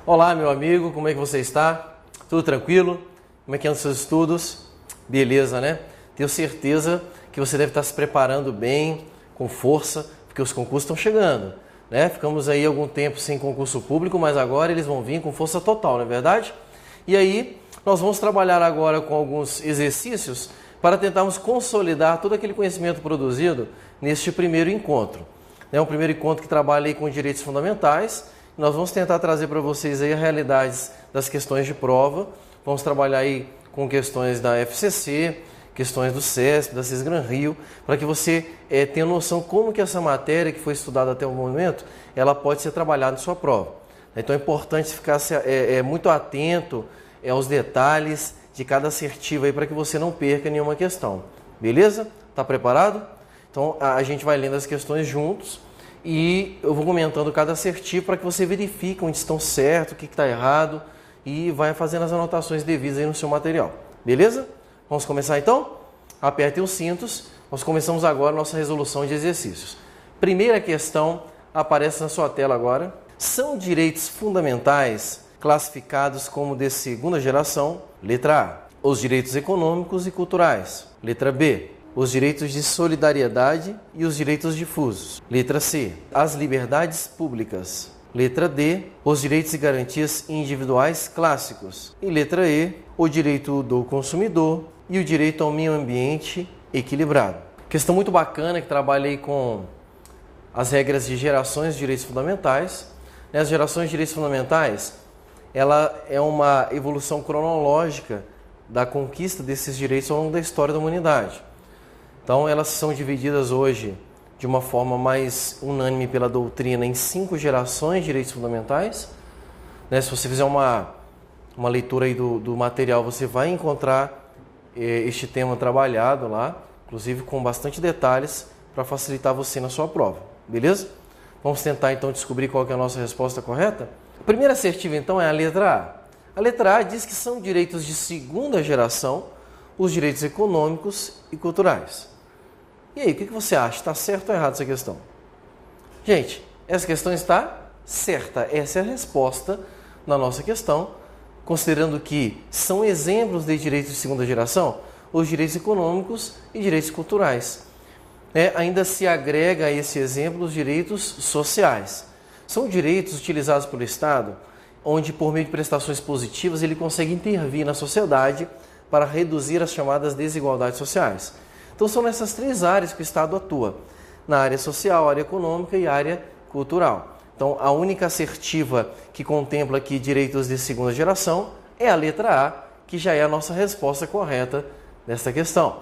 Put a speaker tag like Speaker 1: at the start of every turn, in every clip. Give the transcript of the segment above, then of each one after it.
Speaker 1: Olá, meu amigo, como é que você está? Tudo tranquilo? Como é que andam os seus estudos? Beleza, né? Tenho certeza que você deve estar se preparando bem, com força, porque os concursos estão chegando, né? Ficamos aí algum tempo sem concurso público, mas agora eles vão vir com força total, não é verdade? E aí, nós vamos trabalhar agora com alguns exercícios para tentarmos consolidar todo aquele conhecimento produzido neste primeiro encontro. É um primeiro encontro que trabalha aí com direitos fundamentais. Nós vamos tentar trazer para vocês aí a realidade das questões de prova. Vamos trabalhar aí com questões da FCC, questões do CESP, da Cisgran Rio, para que você tenha noção como que essa matéria que foi estudada até o momento, ela pode ser trabalhada em sua prova. Então é importante ficar muito atento aos detalhes de cada assertivo aí para que você não perca nenhuma questão. Beleza? Está preparado? Então a gente vai lendo as questões juntos. E eu vou comentando cada assertivo para que você verifique onde estão certos, o que está errado e vai fazendo as anotações devidas aí no seu material. Beleza? Vamos começar então? Apertem os cintos. Nós começamos agora a nossa resolução de exercícios. Primeira questão aparece na sua tela agora. São direitos fundamentais classificados como de segunda geração? Letra A, os direitos econômicos e culturais. Letra B, os direitos de solidariedade e os direitos difusos. Letra C, as liberdades públicas. Letra D, os direitos e garantias individuais clássicos. E letra E, o direito do consumidor e o direito ao meio ambiente equilibrado. Questão muito bacana que trabalha aí com as regras de gerações de direitos fundamentais. As gerações de direitos fundamentais, ela é uma evolução cronológica da conquista desses direitos ao longo da história da humanidade. Então, elas são divididas hoje de uma forma mais unânime pela doutrina em 5 gerações de direitos fundamentais. Se você fizer uma leitura aí do material, você vai encontrar este tema trabalhado lá, inclusive com bastante detalhes para facilitar você na sua prova. Beleza? Vamos tentar então descobrir qual que é a nossa resposta correta? A primeira assertiva então é a letra A. A letra A diz que são direitos de segunda geração os direitos econômicos e culturais. E aí, o que você acha? Está certo ou errado essa questão? Gente, essa questão está certa. Essa é a resposta na nossa questão, considerando que são exemplos de direitos de segunda geração os direitos econômicos e direitos culturais. Ainda se agrega a esse exemplo os direitos sociais. São direitos utilizados pelo Estado, onde por meio de prestações positivas ele consegue intervir na sociedade para reduzir as chamadas desigualdades sociais. Então são nessas 3 áreas que o Estado atua, na área social, área econômica e área cultural. Então a única assertiva que contempla aqui direitos de segunda geração é a letra A, que já é a nossa resposta correta nesta questão.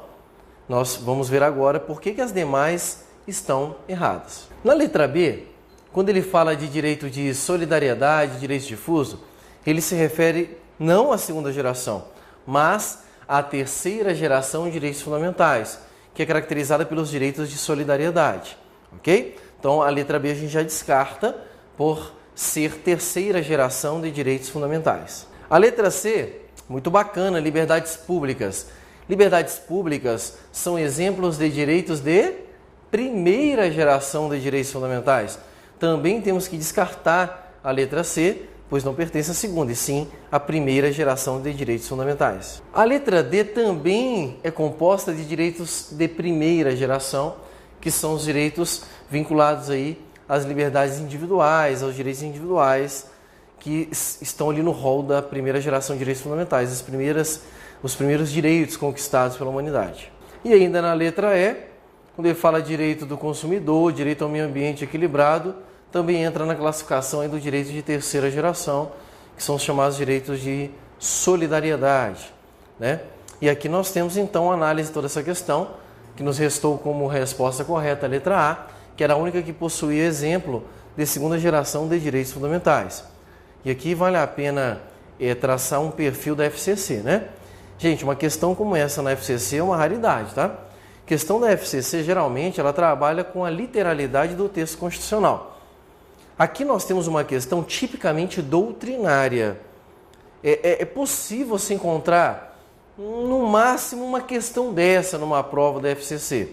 Speaker 1: Nós vamos ver agora por que as demais estão erradas. Na letra B, quando ele fala de direito de solidariedade, direito difuso, ele se refere não à segunda geração, mas à terceira geração de direitos fundamentais, que é caracterizada pelos direitos de solidariedade. Ok? Então, a letra B a gente já descarta por ser terceira geração de direitos fundamentais. A letra C, muito bacana, liberdades públicas. Liberdades públicas são exemplos de direitos de primeira geração de direitos fundamentais. Também temos que descartar a letra C, pois não pertence à segunda, e sim à primeira geração de direitos fundamentais. A letra D também é composta de direitos de primeira geração, que são os direitos vinculados aí às liberdades individuais, aos direitos individuais, que estão ali no rol da primeira geração de direitos fundamentais, os primeiros direitos conquistados pela humanidade. E ainda na letra E, quando ele fala direito do consumidor, direito ao meio ambiente equilibrado, também entra na classificação aí do direito de terceira geração, que são os chamados direitos de solidariedade. E aqui nós temos então a análise de toda essa questão, que nos restou como resposta correta a letra A, que era a única que possuía exemplo de segunda geração de direitos fundamentais. E aqui vale a pena traçar um perfil da FCC, Gente, uma questão como essa na FCC é uma raridade, tá? A questão da FCC, geralmente, ela trabalha com a literalidade do texto constitucional. Aqui nós temos uma questão tipicamente doutrinária. É possível se encontrar, no máximo, uma questão dessa numa prova da FCC.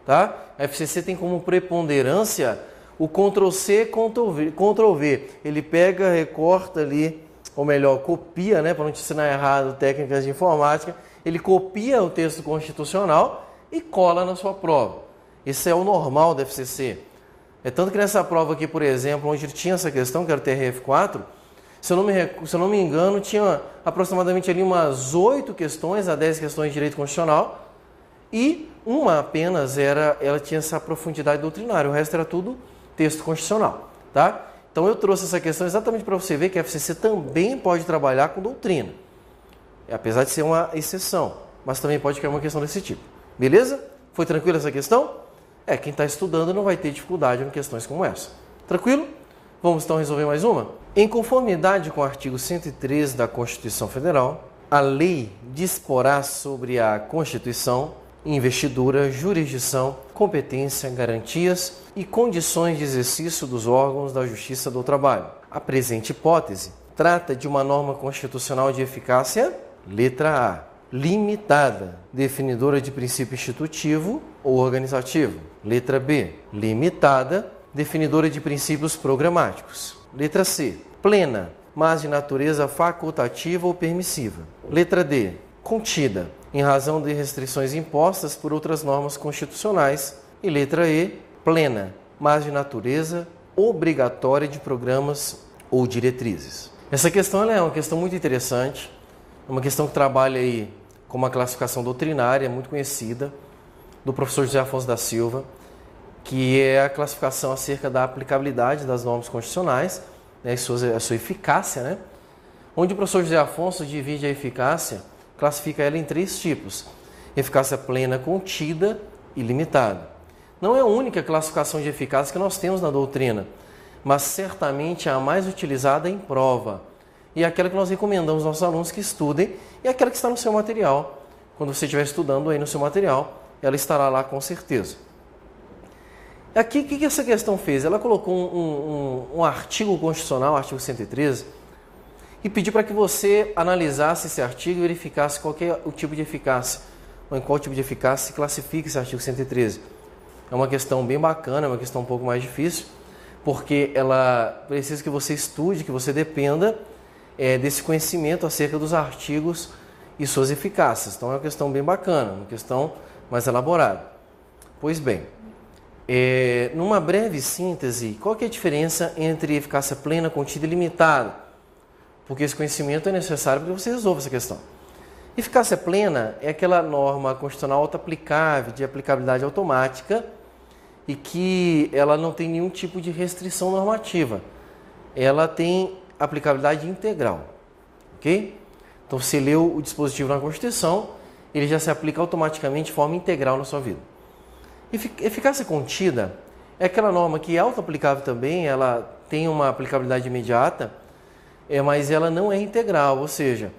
Speaker 1: Tá? A FCC tem como preponderância o Ctrl+C, Ctrl+V. Ele pega, recorta ali, ou melhor, copia, né, para não te ensinar errado técnicas de informática, ele copia o texto constitucional e cola na sua prova. Isso é o normal da FCC. É tanto que nessa prova aqui, por exemplo, onde tinha essa questão, que era o TRF4, se eu não me engano, tinha aproximadamente ali umas 8 questões a 10 questões de direito constitucional e uma apenas ela tinha essa profundidade doutrinária, o resto era tudo texto constitucional, tá? Então eu trouxe essa questão exatamente para você ver que a FCC também pode trabalhar com doutrina, apesar de ser uma exceção, mas também pode cair uma questão desse tipo. Beleza? Foi tranquilo essa questão? Quem está estudando não vai ter dificuldade em questões como essa. Tranquilo? Vamos então resolver mais uma? Em conformidade com o artigo 113 da Constituição Federal, a lei disporá sobre a Constituição, investidura, jurisdição, competência, garantias e condições de exercício dos órgãos da Justiça do Trabalho. A presente hipótese trata de uma norma constitucional de eficácia, letra A, limitada, definidora de princípio institutivo ou organizativo. Letra B, limitada, definidora de princípios programáticos. Letra C, plena, mas de natureza facultativa ou permissiva. Letra D, contida, em razão de restrições impostas por outras normas constitucionais. E letra E, plena, mas de natureza obrigatória de programas ou diretrizes. Essa questão é uma questão muito interessante, é uma questão que trabalha aí com uma classificação doutrinária muito conhecida do professor José Afonso da Silva, que é a classificação acerca da aplicabilidade das normas constitucionais, né, a sua eficácia, né, onde o professor José Afonso divide a eficácia, classifica ela em 3 tipos: eficácia plena, contida e limitada. Não é a única classificação de eficácia que nós temos na doutrina, mas certamente é a mais utilizada em prova. E é aquela que nós recomendamos aos nossos alunos que estudem, e é aquela que está no seu material. Quando você estiver estudando aí no seu material, ela estará lá com certeza. Aqui, o que essa questão fez? Ela colocou um artigo constitucional, artigo 113, e pediu para que você analisasse esse artigo e verificasse qual é o tipo de eficácia, ou em qual tipo de eficácia se classifica esse artigo 113. É uma questão bem bacana, é uma questão um pouco mais difícil, porque ela precisa que você estude, que você dependa desse conhecimento acerca dos artigos e suas eficácias. Então é uma questão bem bacana, uma questão mais elaborada. Pois bem, numa breve síntese, qual que é a diferença entre eficácia plena, contida e limitada? Porque esse conhecimento é necessário para que você resolva essa questão. Eficácia plena é aquela norma constitucional auto-aplicável, de aplicabilidade automática, e que ela não tem nenhum tipo de restrição normativa. Ela tem aplicabilidade integral, ok? Então, você leu o dispositivo na Constituição, ele já se aplica automaticamente de forma integral na sua vida. Eficácia contida é aquela norma que é auto-aplicável também, ela tem uma aplicabilidade imediata, mas ela não é integral, ou seja,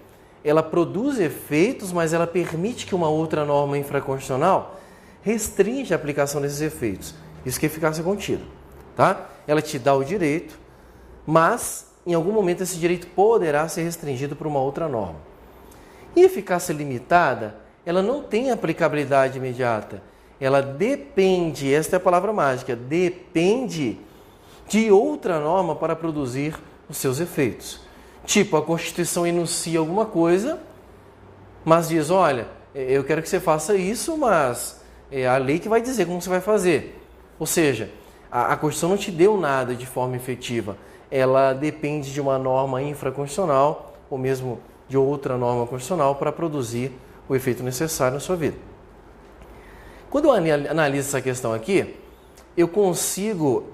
Speaker 1: ela produz efeitos, mas ela permite que uma outra norma infraconstitucional restringe a aplicação desses efeitos. Isso que é eficácia contida, tá? Ela te dá o direito, mas em algum momento esse direito poderá ser restringido por uma outra norma. E eficácia limitada, ela não tem aplicabilidade imediata. Ela depende, esta é a palavra mágica, depende de outra norma para produzir os seus efeitos. Tipo, a Constituição enuncia alguma coisa, mas diz, olha, eu quero que você faça isso, mas é a lei que vai dizer como você vai fazer. Ou seja, a Constituição não te deu nada de forma efetiva. Ela depende de uma norma infraconstitucional ou mesmo de outra norma constitucional para produzir o efeito necessário na sua vida. Quando eu analiso essa questão aqui, eu consigo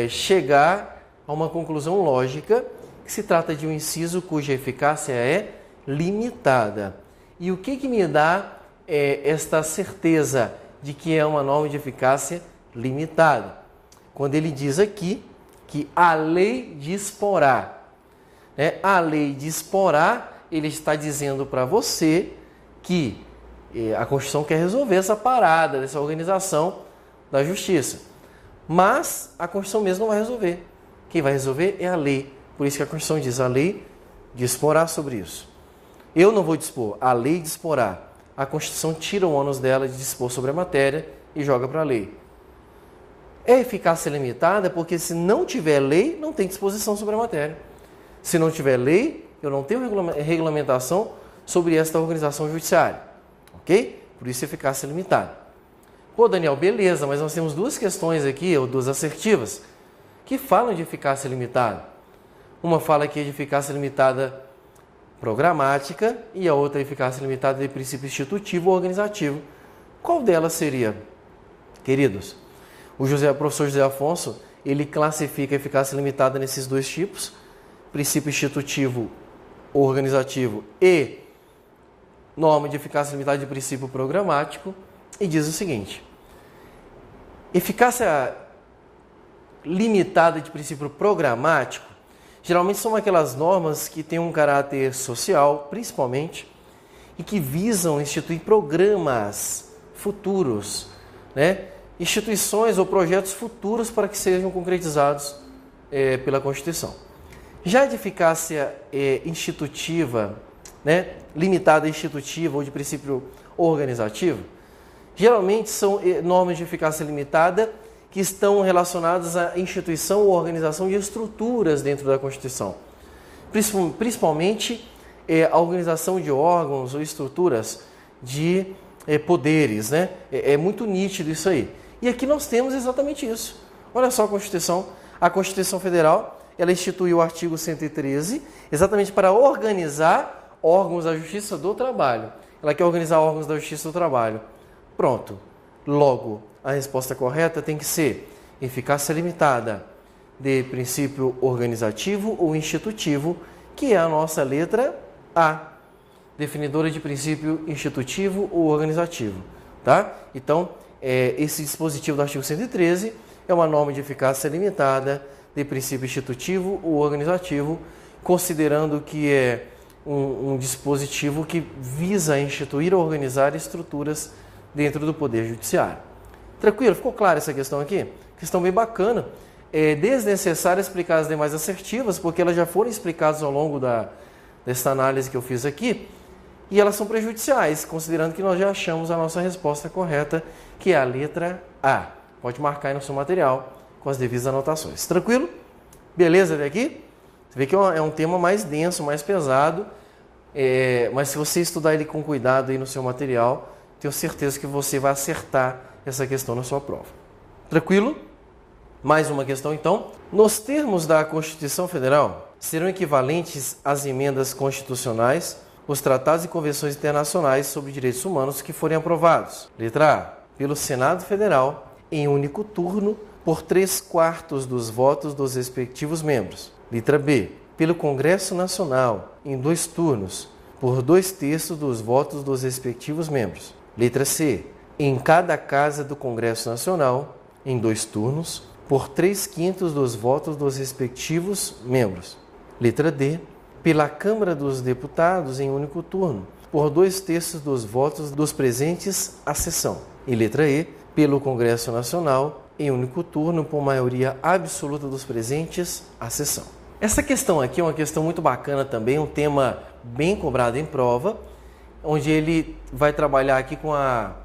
Speaker 1: chegar a uma conclusão lógica que se trata de um inciso cuja eficácia é limitada. E o que me dá esta certeza de que é uma norma de eficácia limitada? Quando ele diz aqui que a lei disporá. A lei disporá, ele está dizendo para você que a Constituição quer resolver essa parada, dessa organização da justiça. Mas a Constituição mesmo não vai resolver. Quem vai resolver é a lei. Por isso que a Constituição diz, a lei disporá sobre isso. Eu não vou dispor, a lei disporá. A Constituição tira o ônus dela de dispor sobre a matéria e joga para a lei. É eficácia limitada porque se não tiver lei, não tem disposição sobre a matéria. Se não tiver lei, eu não tenho regulamentação sobre esta organização judiciária. Ok? Por isso eficácia limitada. Pô, Daniel, beleza, mas nós temos duas questões aqui, ou duas assertivas, que falam de eficácia limitada. Uma fala aqui de eficácia limitada programática e a outra eficácia limitada de princípio institutivo ou organizativo. Qual delas seria, queridos? O professor José Afonso, ele classifica a eficácia limitada nesses dois tipos, princípio institutivo ou organizativo e norma de eficácia limitada de princípio programático, e diz o seguinte: eficácia limitada de princípio programático, geralmente são aquelas normas que têm um caráter social, principalmente, e que visam instituir programas futuros, né? Instituições ou projetos futuros para que sejam concretizados pela Constituição. Já de eficácia institutiva, né? Limitada institutiva ou de princípio organizativo, geralmente são normas de eficácia limitada que estão relacionadas à instituição ou organização de estruturas dentro da Constituição. Principalmente a organização de órgãos ou estruturas de poderes, né? É muito nítido isso aí. E aqui nós temos exatamente isso. Olha só a Constituição. A Constituição Federal, ela instituiu o artigo 113 exatamente para organizar órgãos da Justiça do Trabalho. Ela quer organizar órgãos da Justiça do Trabalho. Pronto. Logo, a resposta correta tem que ser eficácia limitada de princípio organizativo ou institutivo, que é a nossa letra A, definidora de princípio institutivo ou organizativo. Tá? Então, esse dispositivo do artigo 113 é uma norma de eficácia limitada de princípio institutivo ou organizativo, considerando que é um dispositivo que visa instituir ou organizar estruturas dentro do Poder Judiciário. Tranquilo? Ficou clara essa questão aqui? Questão bem bacana. É desnecessário explicar as demais assertivas, porque elas já foram explicadas ao longo dessa análise que eu fiz aqui, e elas são prejudiciais, considerando que nós já achamos a nossa resposta correta, que é a letra A. Pode marcar aí no seu material com as devidas anotações. Tranquilo? Beleza até aqui? Você vê que é um tema mais denso, mais pesado, mas se você estudar ele com cuidado aí no seu material, tenho certeza que você vai acertar essa questão na sua prova. Tranquilo? Mais uma questão então. Nos termos da Constituição Federal, serão equivalentes às emendas constitucionais os tratados e convenções internacionais sobre direitos humanos que forem aprovados. Letra A. Pelo Senado Federal, em único turno, por 3/4 dos votos dos respectivos membros. Letra B. Pelo Congresso Nacional, em 2 turnos, por 2/3 dos votos dos respectivos membros. Letra C. Em cada casa do Congresso Nacional, em 2 turnos, por 3/5 dos votos dos respectivos membros. Letra D. Pela Câmara dos Deputados, em único turno, por 2/3 dos votos dos presentes à sessão. E letra E. Pelo Congresso Nacional, em único turno, por maioria absoluta dos presentes à sessão. Essa questão aqui é uma questão muito bacana também, um tema bem cobrado em prova, onde ele vai trabalhar aqui com a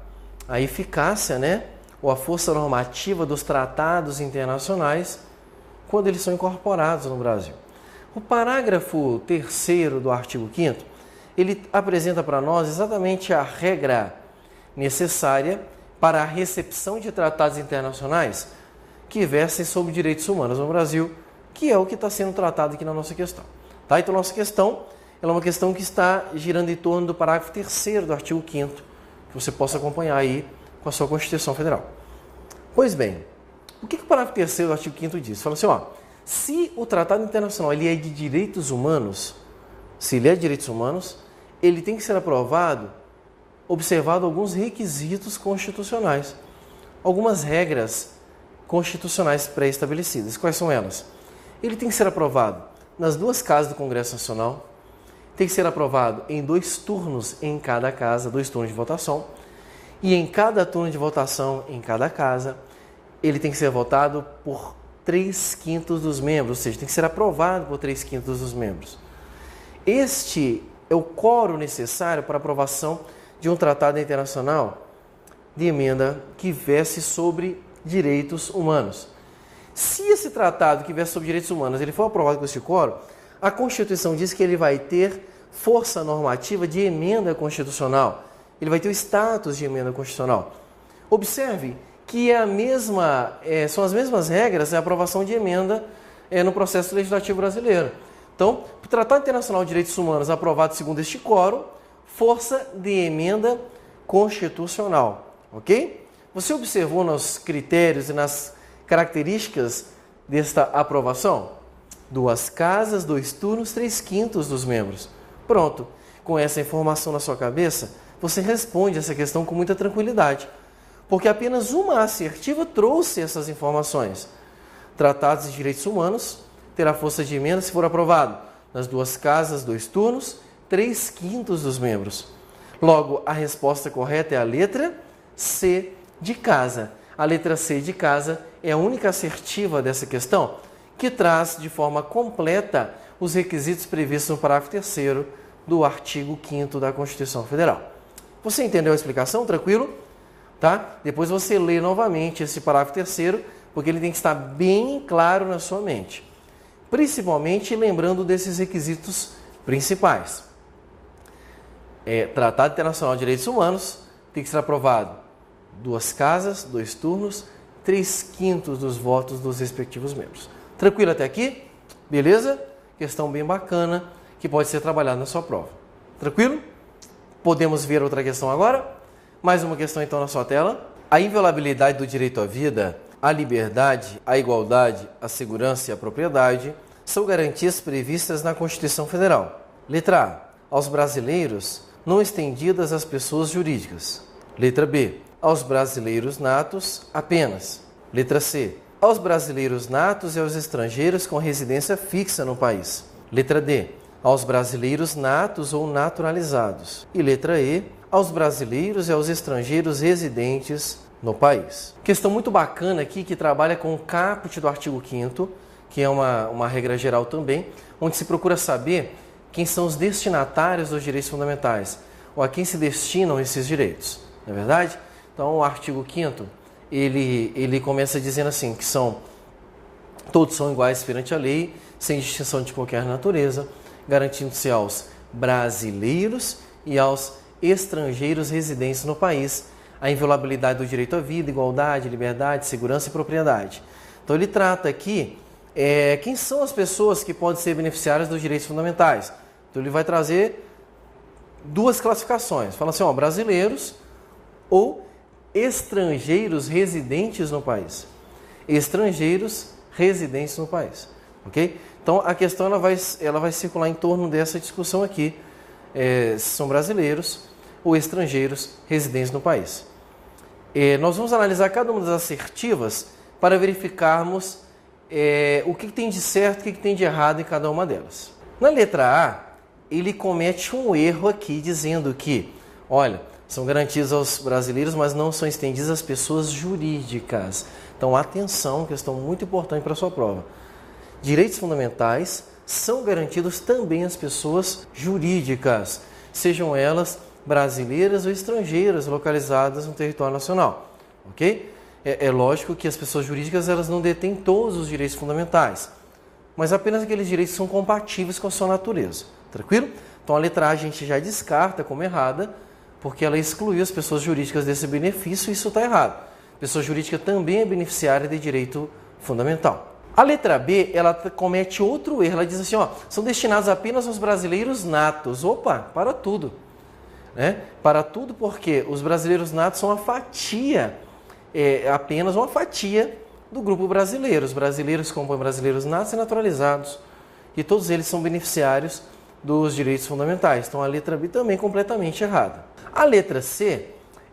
Speaker 1: eficácia, né, ou a força normativa dos tratados internacionais quando eles são incorporados no Brasil. O parágrafo 3º do artigo 5º, ele apresenta para nós exatamente a regra necessária para a recepção de tratados internacionais que versem sobre direitos humanos no Brasil, que é o que está sendo tratado aqui na nossa questão. Tá? Então, nossa questão ela é uma questão que está girando em torno do parágrafo 3º do artigo 5º, que você possa acompanhar aí com a sua Constituição Federal. Pois bem, o que o parágrafo 3º do artigo 5º diz? Fala assim, ó, se o tratado internacional ele é de direitos humanos, ele tem que ser aprovado observado alguns requisitos constitucionais, algumas regras constitucionais pré-estabelecidas. Quais são elas? Ele tem que ser aprovado nas 2 casas do Congresso Nacional, tem que ser aprovado em 2 turnos em cada casa, 2 turnos de votação, e em cada turno de votação em cada casa, ele tem que ser votado por 3/5 dos membros, ou seja, tem que ser aprovado por 3/5 dos membros. Este é o quórum necessário para a aprovação de um tratado internacional de emenda que verse sobre direitos humanos. Se esse tratado que versa sobre direitos humanos ele for aprovado com este quórum, a Constituição diz que ele vai ter força normativa de emenda constitucional. Ele vai ter o status de emenda constitucional. Observe que são as mesmas regras da aprovação de emenda no processo legislativo brasileiro. Então, o Tratado Internacional de Direitos Humanos aprovado segundo este quórum, força de emenda constitucional, ok? Você observou nos critérios e nas características desta aprovação? 2 casas, 2 turnos, 3/5 dos membros. Pronto, com essa informação na sua cabeça, você responde essa questão com muita tranquilidade, porque apenas uma assertiva trouxe essas informações. Tratados de direitos humanos terá força de emenda se for aprovado nas 2 casas, 2 turnos, 3/5 dos membros. Logo, a resposta correta é a letra C de casa. A letra C de casa é a única assertiva dessa questão que traz de forma completa os requisitos previstos no parágrafo 3º do artigo 5º da Constituição Federal. Você entendeu a explicação? Tranquilo? Tá? Depois você lê novamente esse parágrafo 3º, porque ele tem que estar bem claro na sua mente. Principalmente lembrando desses requisitos principais. Tratado Internacional de Direitos Humanos tem que ser aprovado 2 casas, 2 turnos, 3/5 dos votos dos respectivos membros. Tranquilo até aqui? Beleza? Questão bem bacana que pode ser trabalhada na sua prova. Tranquilo? Podemos ver outra questão agora? Mais uma questão então na sua tela. A inviolabilidade do direito à vida, à liberdade, à igualdade, à segurança e à propriedade são garantias previstas na Constituição Federal. Letra A. Aos brasileiros, não estendidas às pessoas jurídicas. Letra B. Aos brasileiros natos apenas. Letra C. Aos brasileiros natos e aos estrangeiros com residência fixa no país. Letra D. Aos brasileiros natos ou naturalizados. E letra E. Aos brasileiros e aos estrangeiros residentes no país. Questão muito bacana aqui que trabalha com o caput do artigo 5º, que é uma regra geral também, onde se procura saber quem são os destinatários dos direitos fundamentais, ou a quem se destinam esses direitos, não é verdade? Então, o artigo 5º, ele começa dizendo assim, que todos são iguais perante a lei, sem distinção de qualquer natureza, garantindo-se aos brasileiros e aos estrangeiros residentes no país a inviolabilidade do direito à vida, igualdade, liberdade, segurança e propriedade. Então, ele trata aqui quem são as pessoas que podem ser beneficiárias dos direitos fundamentais. Então, ele vai trazer 2 classificações. Fala assim, brasileiros ou estrangeiros residentes no país. Estrangeiros residentes no país. Ok? Então, a questão ela vai circular em torno dessa discussão aqui. Se são brasileiros ou estrangeiros residentes no país. Nós vamos analisar cada uma das assertivas para verificarmos o que tem de certo e o que tem de errado em cada uma delas. Na letra A, ele comete um erro aqui, dizendo que, olha, são garantidos aos brasileiros, mas não são estendidas às pessoas jurídicas. Então, atenção, questão muito importante para a sua prova. Direitos fundamentais são garantidos também às pessoas jurídicas, sejam elas brasileiras ou estrangeiras localizadas no território nacional. Ok? É lógico que as pessoas jurídicas elas não detêm todos os direitos fundamentais, mas apenas aqueles direitos que são compatíveis com a sua natureza. Tranquilo? Então a letra A a gente já descarta como errada, porque ela excluiu as pessoas jurídicas desse benefício e isso está errado. Pessoa jurídica também é beneficiária de direito fundamental. A letra B, ela comete outro erro. Ela diz assim, são destinados apenas aos brasileiros natos. Opa, para tudo. Para tudo porque os brasileiros natos são uma fatia, apenas uma fatia do grupo brasileiro. Os brasileiros compõem brasileiros natos e naturalizados. E todos eles são beneficiários dos direitos fundamentais. Então a letra B também é completamente errada. A letra C,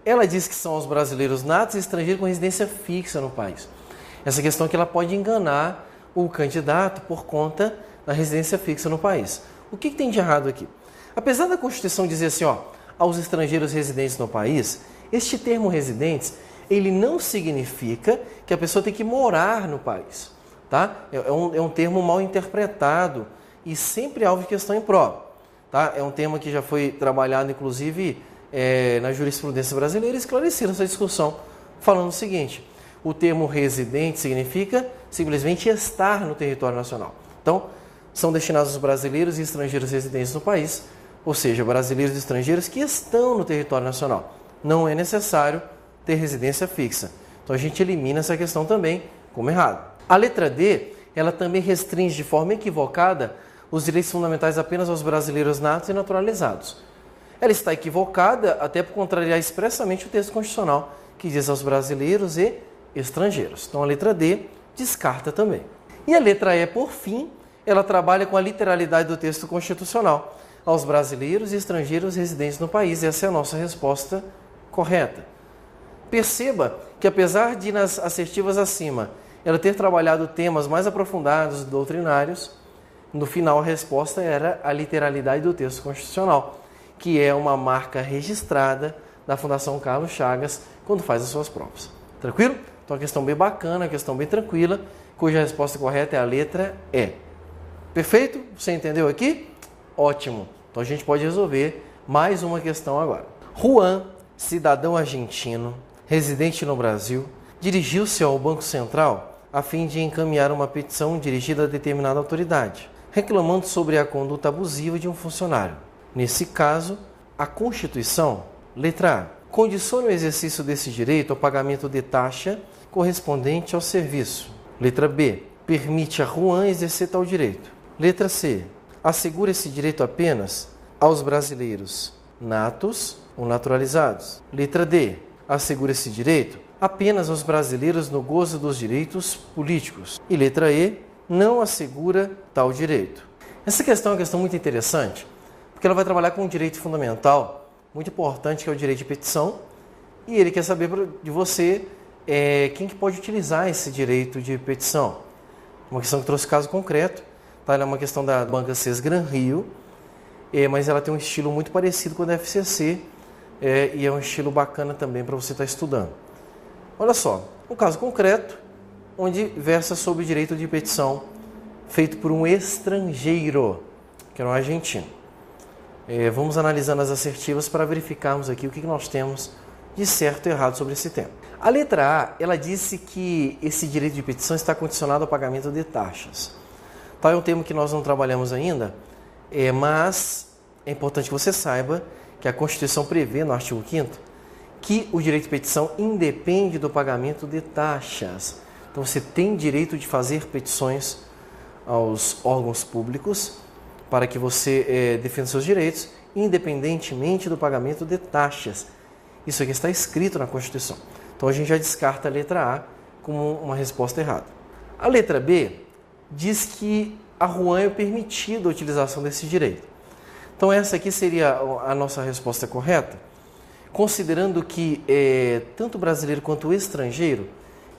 Speaker 1: ela diz que são os brasileiros natos e estrangeiros com residência fixa no país. Essa questão aqui ela pode enganar o candidato por conta da residência fixa no país. O que tem de errado aqui? Apesar da Constituição dizer assim, aos estrangeiros residentes no país, este termo residentes, ele não significa que a pessoa tem que morar no país. Tá? É um termo mal interpretado e sempre alvo de questão em prova. Tá? É um tema que já foi trabalhado, inclusive, na jurisprudência brasileira e esclarecido essa discussão, falando o seguinte: O termo residente significa simplesmente estar no território nacional. Então, são destinados aos brasileiros e estrangeiros residentes no país, ou seja, brasileiros e estrangeiros que estão no território nacional. Não é necessário ter residência fixa. Então, a gente elimina essa questão também como errado. A letra D, ela também restringe de forma equivocada os direitos fundamentais apenas aos brasileiros natos e naturalizados. Ela está equivocada até por contrariar expressamente o texto constitucional, que diz aos brasileiros e estrangeiros. Então, a letra D descarta também. E a letra E, por fim, ela trabalha com a literalidade do texto constitucional, aos brasileiros e estrangeiros residentes no país. Essa é a nossa resposta correta. Perceba que, apesar de nas assertivas acima ela ter trabalhado temas mais aprofundados doutrinários, no final a resposta era a literalidade do texto constitucional, que é uma marca registrada da Fundação Carlos Chagas quando faz as suas provas. Tranquilo? Então, uma questão bem bacana, uma questão bem tranquila, cuja resposta correta é a letra E. Perfeito? Você entendeu aqui? Ótimo. Então, a gente pode resolver mais uma questão agora. Juan, cidadão argentino, residente no Brasil, dirigiu-se ao Banco Central a fim de encaminhar uma petição dirigida a determinada autoridade, reclamando sobre a conduta abusiva de um funcionário. Nesse caso, a Constituição, letra A, condiciona o exercício desse direito ao pagamento de taxa correspondente ao serviço. Letra B, permite a Juan exercer tal direito. Letra C, assegura esse direito apenas aos brasileiros natos ou naturalizados. Letra D, assegura esse direito apenas aos brasileiros no gozo dos direitos políticos. E letra E, não assegura tal direito. Essa questão é uma questão muito interessante, porque ela vai trabalhar com um direito fundamental muito importante, que é o direito de petição, e ele quer saber de você quem que pode utilizar esse direito de petição. Uma questão que trouxe caso concreto, tá? Ela é uma questão da Banca CES Gran Rio, mas ela tem um estilo muito parecido com a da FCC, e é um estilo bacana também para você estar estudando. Olha só, um caso concreto, onde versa sobre o direito de petição feito por um estrangeiro, que era um argentino. Vamos analisando as assertivas para verificarmos aqui o que nós temos de certo e errado sobre esse tema. A letra A, ela disse que esse direito de petição está condicionado ao pagamento de taxas. Tá, é um termo que nós não trabalhamos ainda, mas é importante que você saiba que a Constituição prevê, no artigo 5º, que o direito de petição independe do pagamento de taxas. Então, você tem direito de fazer petições aos órgãos públicos para que você defenda seus direitos, independentemente do pagamento de taxas. Isso aqui está escrito na Constituição. Então, a gente já descarta a letra A como uma resposta errada. A letra B diz que a Juan é permitida a utilização desse direito. Então, essa aqui seria a nossa resposta correta, considerando que tanto o brasileiro quanto o estrangeiro,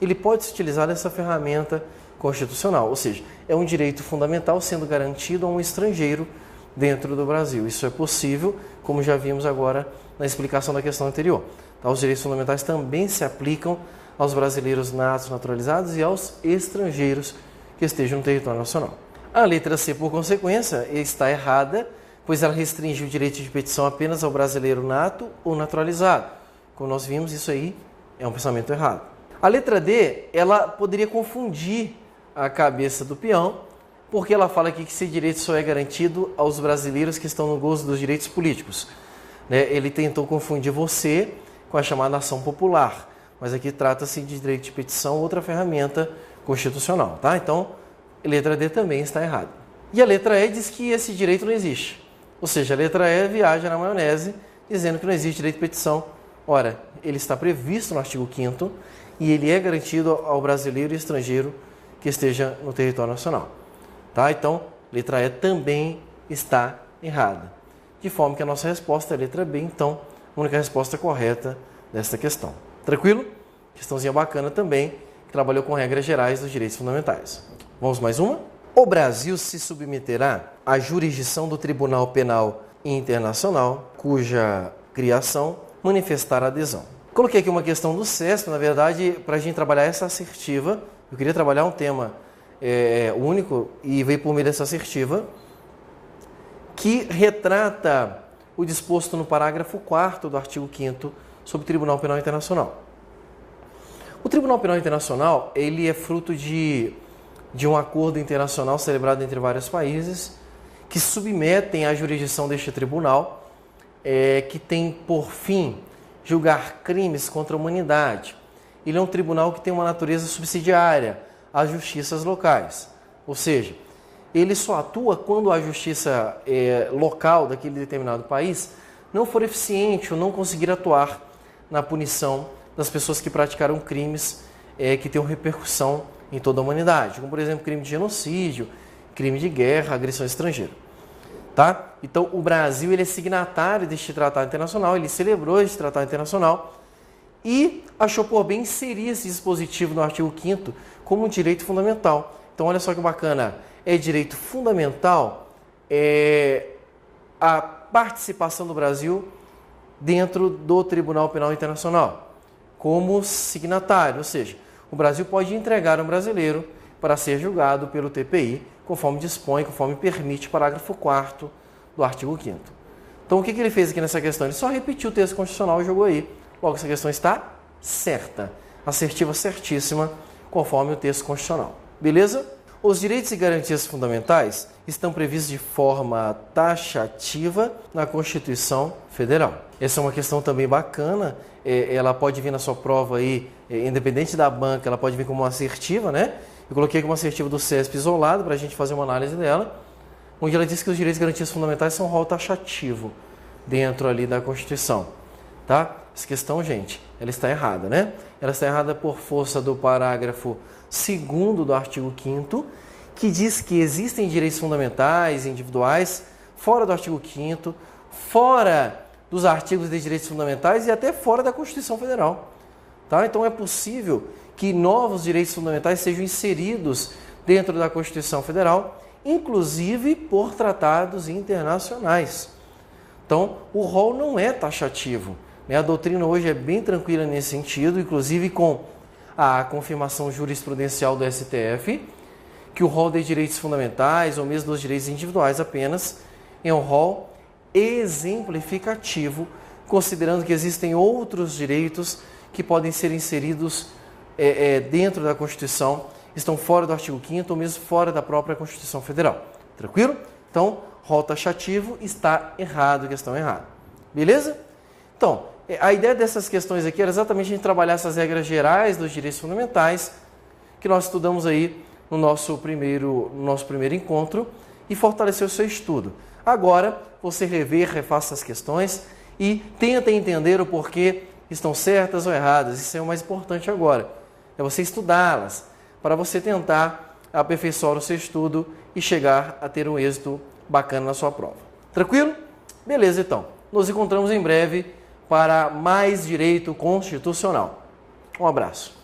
Speaker 1: ele pode se utilizar dessa ferramenta constitucional, ou seja, é um direito fundamental sendo garantido a um estrangeiro dentro do Brasil. Isso é possível, como já vimos agora na explicação da questão anterior. Tá? Os direitos fundamentais também se aplicam aos brasileiros natos, naturalizados e aos estrangeiros que estejam no território nacional. A letra C, por consequência, está errada, pois ela restringe o direito de petição apenas ao brasileiro nato ou naturalizado. Como nós vimos, isso aí é um pensamento errado. A letra D, ela poderia confundir a cabeça do peão, porque ela fala aqui que esse direito só é garantido aos brasileiros que estão no gozo dos direitos políticos. Ele tentou confundir você com a chamada ação popular, mas aqui trata-se de direito de petição, outra ferramenta constitucional. Tá? Então, a letra D também está errada. E a letra E diz que esse direito não existe. Ou seja, a letra E viaja na maionese, dizendo que não existe direito de petição. Ora, ele está previsto no artigo 5º e ele é garantido ao brasileiro e estrangeiro que esteja no território nacional. Tá? Então, letra E também está errada. De forma que a nossa resposta é a letra B, então, a única resposta correta desta questão. Tranquilo? Questãozinha bacana também, que trabalhou com regras gerais dos direitos fundamentais. Vamos mais uma? O Brasil se submeterá à jurisdição do Tribunal Penal Internacional, cuja criação manifestar adesão. Coloquei aqui uma questão do CESP, na verdade, para a gente trabalhar essa assertiva. Eu queria trabalhar um tema único e veio por meio dessa assertiva, que retrata o disposto no parágrafo 4º do artigo 5º sobre o Tribunal Penal Internacional. O Tribunal Penal Internacional, ele é fruto de um acordo internacional celebrado entre vários países que submetem à jurisdição deste tribunal, que tem por fim julgar crimes contra a humanidade. Ele é um tribunal que tem uma natureza subsidiária às justiças locais, ou seja, ele só atua quando a justiça local daquele determinado país não for eficiente ou não conseguir atuar na punição das pessoas que praticaram crimes que tenham repercussão em toda a humanidade, como por exemplo crime de genocídio, crime de guerra, agressão estrangeira. Tá? Então o Brasil ele é signatário deste tratado internacional, ele celebrou este tratado internacional e achou por bem inserir esse dispositivo no artigo 5º como um direito fundamental. Então olha só que bacana, é direito fundamental a participação do Brasil dentro do Tribunal Penal Internacional como signatário, ou seja, o Brasil pode entregar um brasileiro para ser julgado pelo TPI, conforme dispõe, conforme permite o parágrafo 4º do artigo 5º. Então, o que ele fez aqui nessa questão? Ele só repetiu o texto constitucional e jogou aí. Logo, essa questão está certa, assertiva, certíssima, conforme o texto constitucional. Beleza? Os direitos e garantias fundamentais estão previstos de forma taxativa na Constituição Federal. Essa é uma questão também bacana, ela pode vir na sua prova aí, independente da banca, ela pode vir como uma assertiva, né? Eu coloquei como uma assertiva do CESP isolado para a gente fazer uma análise dela, onde ela diz que os direitos e garantias fundamentais são um rol taxativo dentro ali da Constituição, tá? Essa questão, gente, ela está errada, né? Ela está errada por força do parágrafo 2º do artigo 5º, que diz que existem direitos fundamentais individuais fora do artigo 5º, fora dos artigos de direitos fundamentais e até fora da Constituição Federal. Tá? Então é possível que novos direitos fundamentais sejam inseridos dentro da Constituição Federal, inclusive por tratados internacionais. Então o rol não é taxativo, né? A doutrina hoje é bem tranquila nesse sentido, inclusive com a confirmação jurisprudencial do STF, que o rol de direitos fundamentais, ou mesmo dos direitos individuais apenas, é um rol exemplificativo, considerando que existem outros direitos que podem ser inseridos dentro da Constituição, estão fora do artigo 5º ou mesmo fora da própria Constituição Federal. Tranquilo? Então, rol taxativo está errado, questão errada. Beleza? Então, a ideia dessas questões aqui era exatamente a gente trabalhar essas regras gerais dos direitos fundamentais que nós estudamos aí no nosso primeiro encontro e fortalecer o seu estudo. Agora, você refaça as questões e tenta entender o porquê estão certas ou erradas. Isso é o mais importante agora. É você estudá-las para você tentar aperfeiçoar o seu estudo e chegar a ter um êxito bacana na sua prova. Tranquilo? Beleza, então. Nos encontramos em breve para mais direito constitucional. Um abraço.